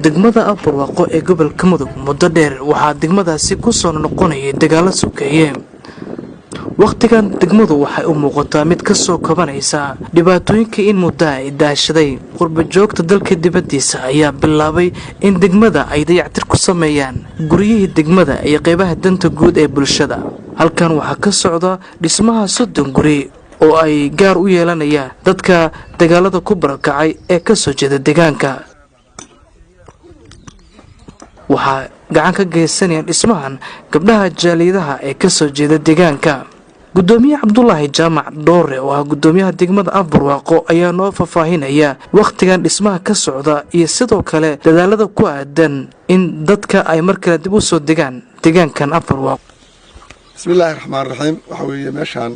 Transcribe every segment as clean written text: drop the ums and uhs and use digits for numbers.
degmada Afbarwaaqo ee gobolka Mudug muddo dheer waxaa degmadaasi ku soo noqonayay dagaalo sokeeye. waqtigan degmadu waxay u muuqataa mid ka soo kabanaysa dhibaatooyinka in muddo ay daashaday. qurba joogta dalka dibadiisa ayaa bilaabay in degmada ay dayactir ku sameeyaan guryihii degmada iyo qaybaha danta guud ee bulshada. halkan waxaa ka socda dhismaha 30 guri oo ay gaar u yeelanayaan dadka dagaalada ku barakacay ee ka soo jeeda deegaanka. waxaa gacan ka geysanayaan dhismahan gabdhaha jaaliyadaha ee ka soo jeeda deegaanka. gudoomiye Cabdullaahi Jaamac Dhoore oo ah gudoomiyaha degmada Afbarwaaqo ayaa noo fahfaahinaya waqtigan dhismaha ka socda iyo sidoo kale dadaalada ku aadan in dadka ay markale dib u soo degaan deegaankan Afbarwaaqo. bismillaahir rahmaanir rahiim. waxa weeye meeshan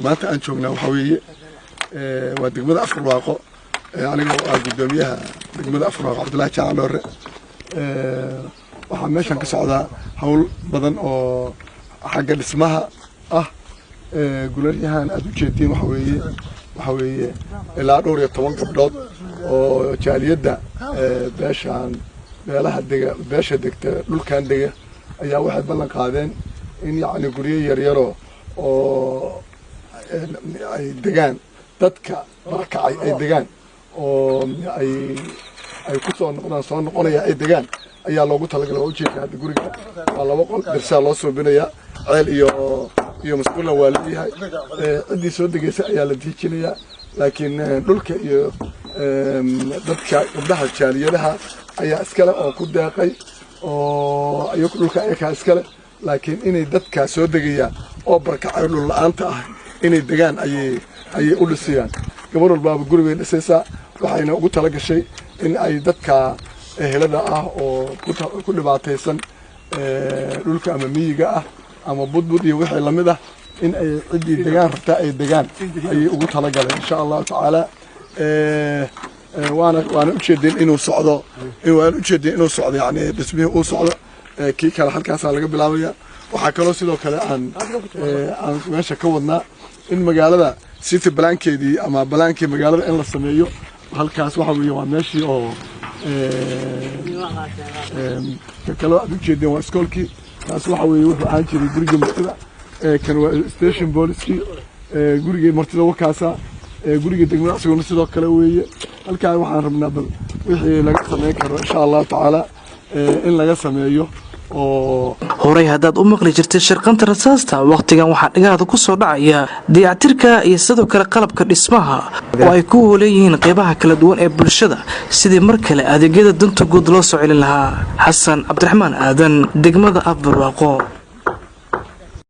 maanta aan joognaa waxa weeye waa degmada Afbarwaaqo. aniga waa gudoomiyaha degmada Afbarwaaqo Cabdullaahi Jaamac Dhoore. waxaa meeshan ka socda hawl badan oo xagga dhismaha ah. gularyahan aad u jeedin waxa weeye ilaa dhowr iyo 10 gabdhood oo jaaliyada beelaha beesha degta dhulkan dega ayaa waxay ballan qaadeen in yacni guryo yaryar oo ay degaan dadka barakacay ay degaan oo ay ku soo noqonaya ay degaan ayaa loogu talagalay. waa ujeedka hadda guriga waa 2 qol dirsaa loo suubinayaa ceel iyo mas'uulna waa leeyahay. ciddii soo degaysa ayaa la diijinayaa laakiin dhulka iyo dadka gabdhaha jaaliyadaha ayaa iskale oo ku deeqay oo ayagu dhulka ayakaa iskale laakiin inay dadka soo degayaan oo barkacay dhul la'aanta ah inay degaan ayay u dhisayaan. gabar walbaaba gurigay dhisaysaa waxayna ugu talagashay in ay dadka ehelada ah oo ku dhibaataysan dhulka ama miyiga ah ama budbud iyo wixii lamid ah in ay cidii degaan rabta ay degaan ayay ugu talagaleen insha Allah taala. waana u jeedin inuu socdo yani dhismihii uu socdo kii kale halkaas laga bilaabaya. waxaa kaloo sidoo kale aan meesha ka wadnaa in magaalada city blankeedii ama blankii magaalada in la sameeyo. halkaas waxa weeye waa meeshii oo kaloo aad u jeedin waa iskoolkii. taas waxa weeye wuxuu ahaan jiray guriga martida kan waa station police guriga martida wakaasa guriga degmada asaguna sidoo kale weeye. halkaa waxaan rabnaa bal wixii laga sameyn karo insha Allah taala in laga sameeyo. horay haddaad u maqli jirtay shirqanta rasaasta waqtigan waxaa dhagaada ku soo dhacaya dayactirka iyo sidoo kale qalabka dhismaha oo ay ku leeyihiin qaybaha kala duwan ee bulshada sidii mar kale adeegyada danta guud loo soo celin lahaa. xasan cabdiraxmaan aadan degmada Afbarwaaqo.